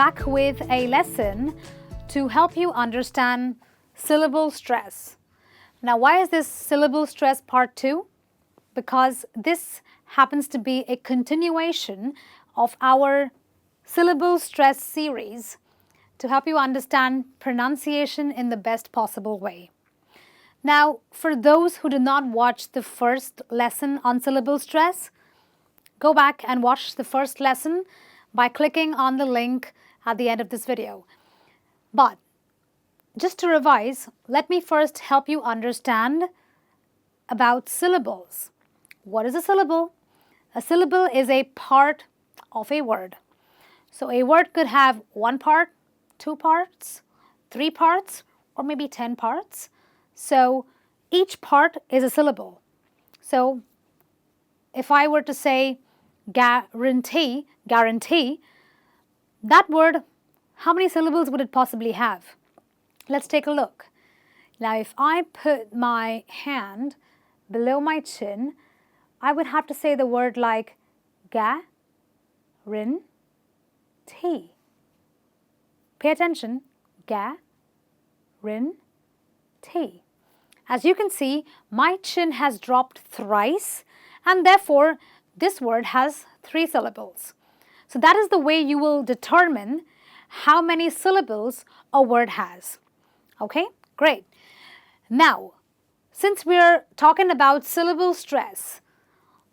back with a lesson to help you understand syllable stress. Now, why is this syllable stress part 2? Because this happens to be a continuation of our syllable stress series to help you understand pronunciation in the best possible way. Now, for those who did not watch the first lesson on syllable stress, go back and watch the first lesson by clicking on the link at the end of this video. But just to revise, let me first help you understand about syllables. What is a syllable? A syllable is a part of a word. So a word could have 1 part, 2 parts, 3 parts, or maybe 10 parts. So each part is a syllable. So if I were to say guarantee, that word, how many syllables would it possibly have? Let's take a look. Now, if I put my hand below my chin, I would have to say the word like guarantee. Pay attention, guarantee. As you can see, my chin has dropped thrice, and therefore this word has 3 syllables. So that is the way you will determine how many syllables a word has. Okay, great. Now, since we're talking about syllable stress,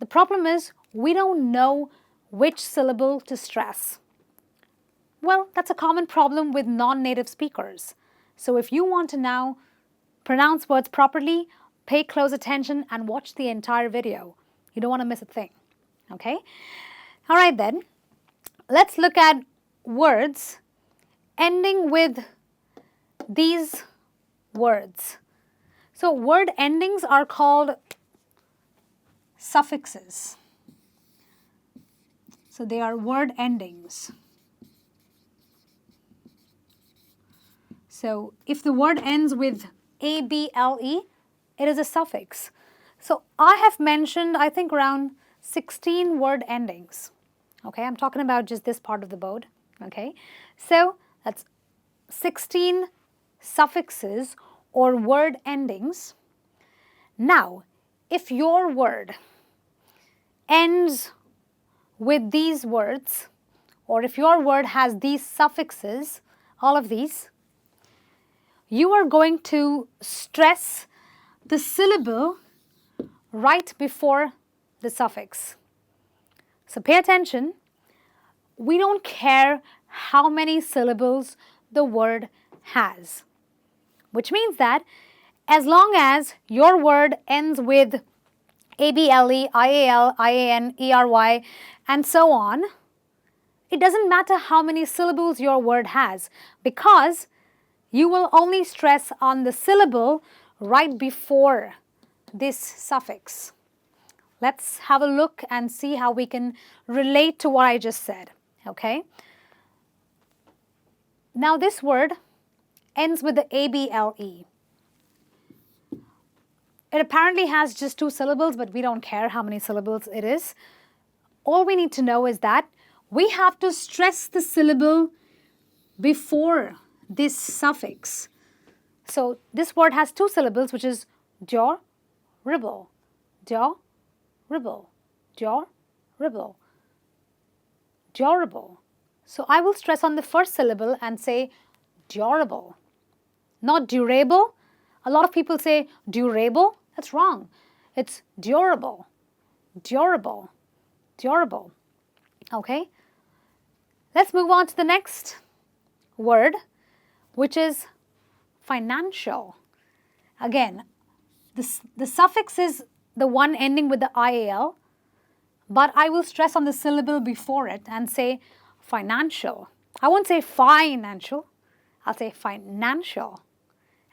the problem is we don't know which syllable to stress. Well, that's a common problem with non-native speakers. So if you want to now pronounce words properly, pay close attention and watch the entire video. You don't want to miss a thing. Okay? All right then. Let's look at words ending with these words. So word endings are called suffixes. So they are word endings. So if the word ends with able, it is a suffix. So I have mentioned, I think, around 16 word endings. Okay, I'm talking about just this part of the board. Okay, so that's 16 suffixes or word endings. Now, if your word ends with these words, or if your word has these suffixes, all of these, you are going to stress the syllable right before the suffix. So pay attention. We don't care how many syllables the word has, which means that as long as your word ends with able, ial, ian, ery, and so on, it doesn't matter how many syllables your word has, because you will only stress on the syllable right before this suffix. Let's have a look and see how we can relate to what I just said. Okay? Now this word ends with the able. It apparently has just 2 syllables, but we don't care how many syllables it is. All we need to know is that we have to stress the syllable before this suffix. So this word has 2 syllables, which is durable, durable, durable, durable. So I will stress on the first syllable and say durable, not durable. A lot of people say durable. That's wrong. It's durable, durable, durable. Okay? Let's move on to the next word, which is financial. Again, the suffix is the one ending with the ial, but I will stress on the syllable before it and say financial. I won't say financial. I'll say financial.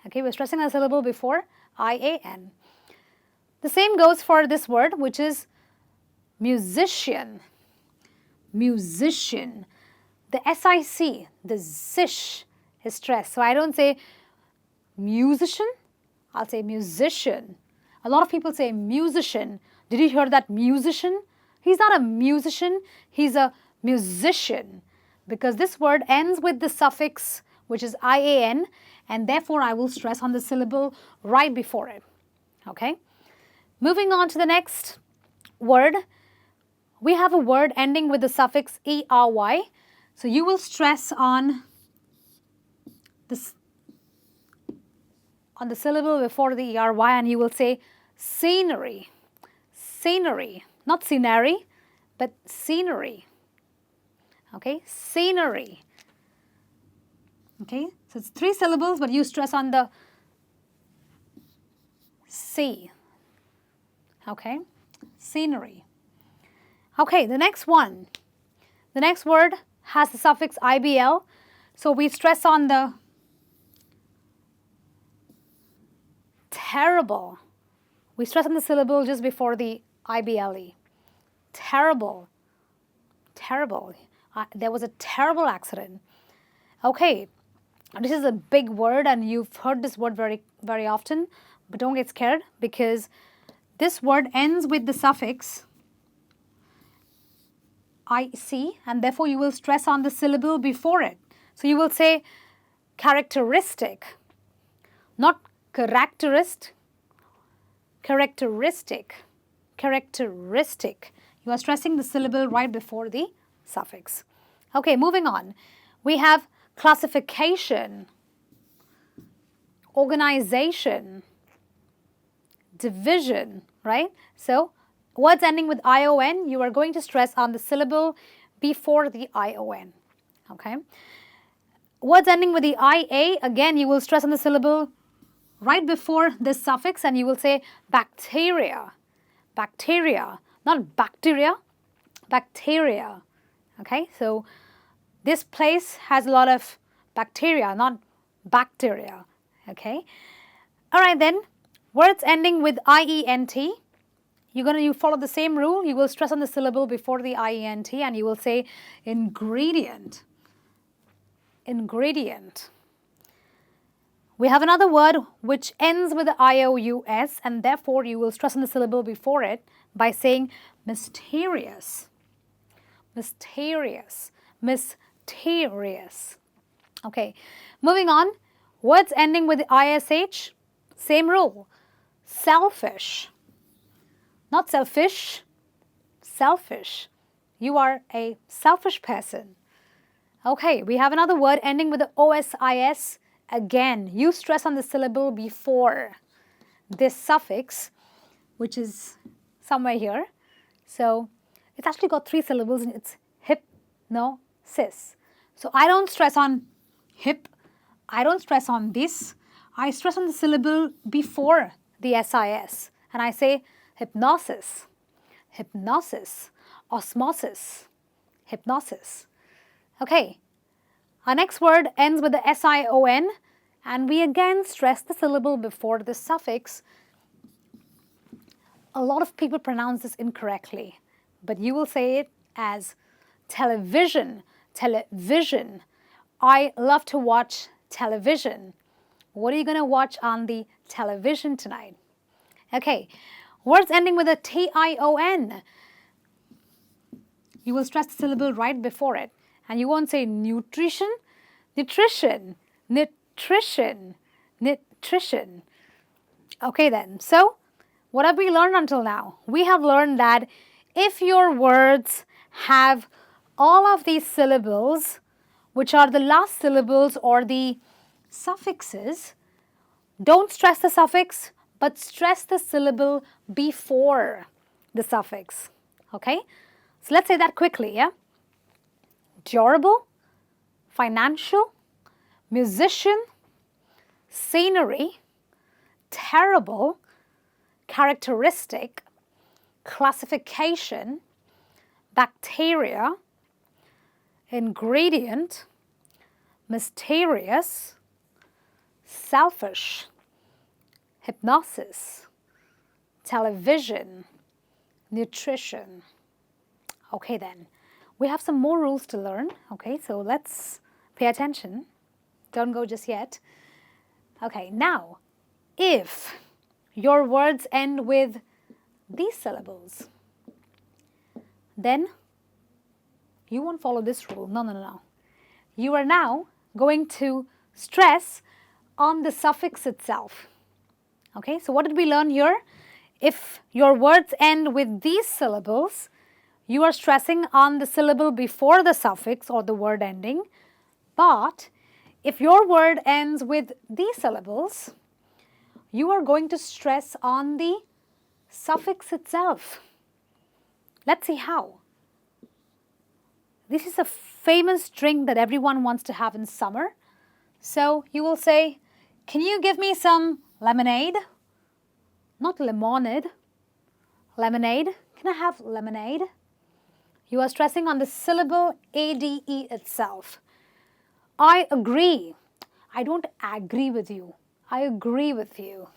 Okay, we're stressing the syllable before ian. The same goes for this word, which is musician. Musician. The sic, the zish, is stressed. So I don't say musician, I'll say musician. A lot of people say musician. Did you hear that musician? He's not a musician, he's a musician. because this word ends with the suffix which is IAN, and therefore I will stress on the syllable right before it. Okay? Moving on to the next word, we have a word ending with the suffix ERY. So you will stress on this, on the syllable before the ERY, and you will say scenery. Scenery. Not scenery, but scenery. Okay? Scenery. Okay? So it's 3 syllables, but you stress on the C. Okay? Scenery. Okay, the next one. The next word has the suffix IBL. So we stress on the terrible. We stress on the syllable just before the IBLE. Terrible. Terrible. There was a terrible accident. Okay, this is a big word and you've heard this word very, very often, but don't get scared because this word ends with the suffix IC, and therefore you will stress on the syllable before it. So you will say characteristic, not characterist, characteristic, characteristic. You are stressing the syllable right before the suffix. Okay, moving on. We have classification, organization, division, right? So words ending with ION, you are going to stress on the syllable before the ION. Okay? Words ending with the IA, again, you will stress on the syllable right before this suffix, and you will say bacteria. Bacteria, not bacteria, bacteria. Okay? So this place has a lot of bacteria, not bacteria. Okay? All right then, words ending with IENT, you follow the same rule. You will stress on the syllable before the IENT, and you will say ingredient. Ingredient. We have another word which ends with the IOUS, and therefore you will stress on the syllable before it by saying mysterious. Mysterious. Mysterious. Okay, moving on. Words ending with ISH, same rule. Selfish. Not selfish, selfish. You are a selfish person. Okay, we have another word ending with the OSIS. Again, you stress on the syllable before this suffix, which is somewhere here. So it's actually got 3 syllables and it's hypnosis. So I don't stress on hip, I don't stress on this. I stress on the syllable before the SIS, and I say hypnosis, hypnosis, osmosis, hypnosis. Okay, our next word ends with the SION, and we again stress the syllable before the suffix. A lot of people pronounce this incorrectly, but you will say it as television, television. I love to watch television. What are you going to watch on the television tonight? Okay, words ending with a TION. You will stress the syllable right before it. And you won't say nutrition, nutrition, nutrition, nutrition. Okay then, so what have we learned until now? We have learned that if your words have all of these syllables, which are the last syllables or the suffixes, don't stress the suffix, but stress the syllable before the suffix. Okay? So let's say that quickly, yeah? Durable, financial, musician, scenery, terrible, characteristic, classification, bacteria, ingredient, mysterious, selfish, hypnosis, television, nutrition. Okay then, we have some more rules to learn. Okay, so let's pay attention. Don't go just yet. Okay, now, if your words end with these syllables, then you won't follow this rule. No, no, no, no. you are now going to stress on the suffix itself. Okay, so what did we learn here? If your words end with these syllables, you are stressing on the syllable before the suffix or the word ending. But if your word ends with these syllables, you are going to stress on the suffix itself. Let's see how. This is a famous drink that everyone wants to have in summer. So you will say, can you give me some lemonade? Not lemonade. Lemonade. Can I have lemonade? You are stressing on the syllable ADE itself. I agree. I don't agree with you. I agree with you.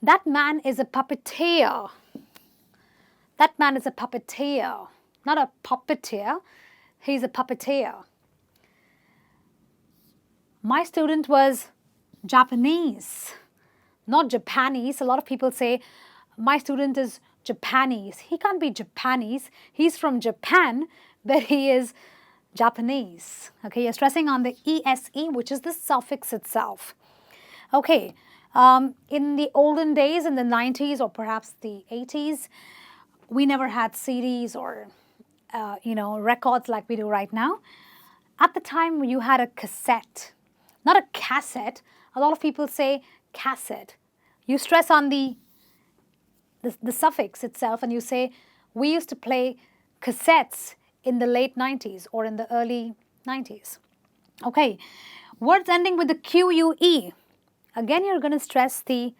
That man is a puppeteer. That man is a puppeteer. Not a puppeteer. He's a puppeteer. My student was Japanese, not Japanese. A lot of people say, my student is Japanese. He can't be Japanese. He's from Japan, but he is Japanese. Okay, you're stressing on the ESE, which is the suffix itself. Okay, in the olden days, in the 90s or perhaps the 80s, we never had CDs or, records like we do right now. At the time, you had a cassette, not a cassette. A lot of people say cassette. You stress on the suffix itself and you say, we used to play cassettes in the late 90s or in the early 90s. Okay, words ending with the QUE. Again, you're going to stress the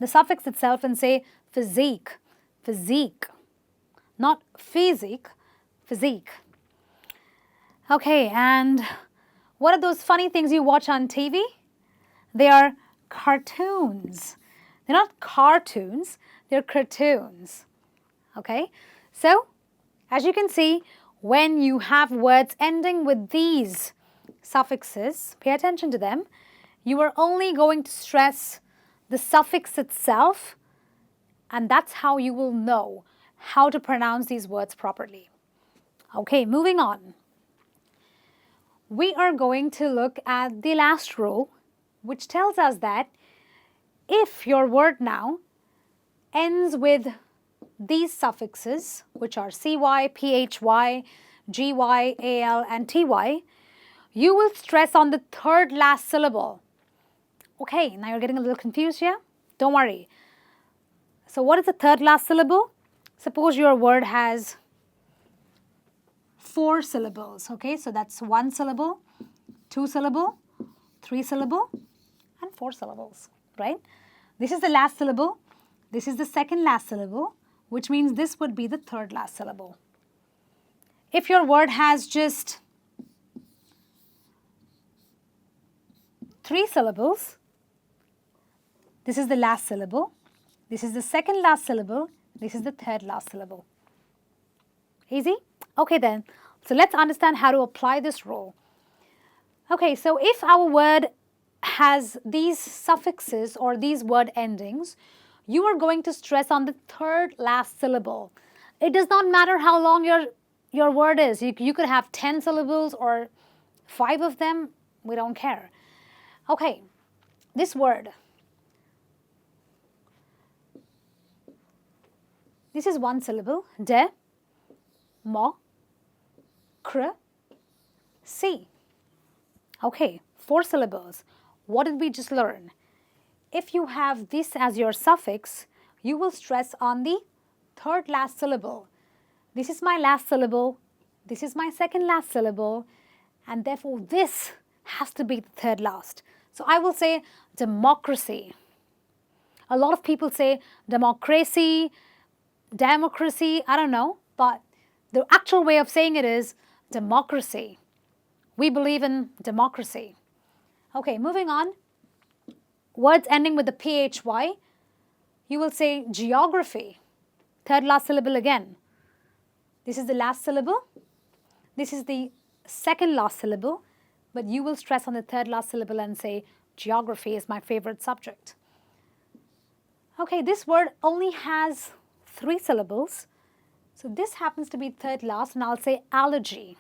suffix itself and say physique, physique, not physique, physique. Okay, and what are those funny things you watch on TV? They are cartoons. They're not cartoons, they're cartoons. Okay, so as you can see, when you have words ending with these suffixes, pay attention to them, you are only going to stress the suffix itself, and that's how you will know how to pronounce these words properly. Okay, moving on. We are going to look at the last rule, which tells us that if your word now ends with these suffixes, which are CY, PHY, GY, AL, and TY, you will stress on the third last syllable. Okay, now you're getting a little confused here? Don't worry. So what is the third last syllable? Suppose your word has 4 syllables. Okay, so that's 1 syllable, 2 syllable, 3 syllable, and 4 syllables, right? This is the last syllable. This is the second last syllable, which means this would be the third last syllable. If your word has just 3 syllables, this is the last syllable, this is the second last syllable, this is the third last syllable. Easy? Okay then, so let's understand how to apply this rule. Okay, so if our word has these suffixes or these word endings, you are going to stress on the third last syllable. It does not matter how long your word is. You could have 10 syllables or 5 of them. We don't care. Okay, this word. This is 1 syllable. De, mo, cr, si. Okay, 4 syllables. What did we just learn? If you have this as your suffix, you will stress on the third last syllable. This is my last syllable, this is my second last syllable, and therefore this has to be the third last. So I will say democracy. A lot of people say democracy, democracy, I don't know, but the actual way of saying it is democracy. We believe in democracy. Okay, moving on. Words ending with the PHY, you will say geography. Third last syllable again. This is the last syllable. This is the second last syllable, but you will stress on the third last syllable and say geography is my favorite subject. Okay, this word only has 3 syllables. So this happens to be third last, and I'll say allergy.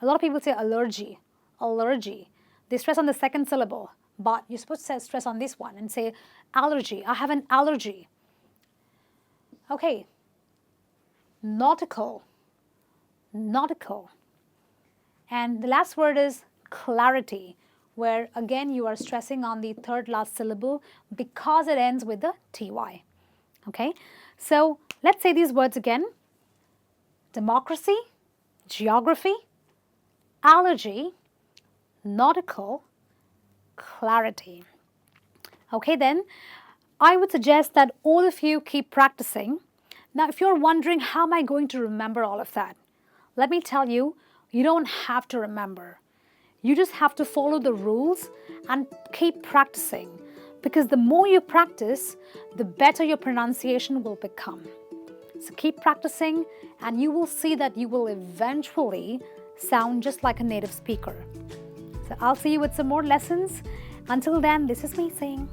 A lot of people say allergy, allergy. They stress on the second syllable, but you're supposed to stress on this one and say allergy. I have an allergy. Okay. Nautical, nautical. And the last word is clarity, where again you are stressing on the third last syllable because it ends with the ty. Okay, so let's say these words again. Democracy, geography, allergy, nautical, clarity. Okay, then I would suggest that all of you keep practicing. Now, if you're wondering how am I going to remember all of that, let me tell you, you don't have to remember. You just have to follow the rules and keep practicing, because the more you practice, the better your pronunciation will become. So keep practicing and you will see that you will eventually sound just like a native speaker. So I'll see you with some more lessons. Until then, this is me saying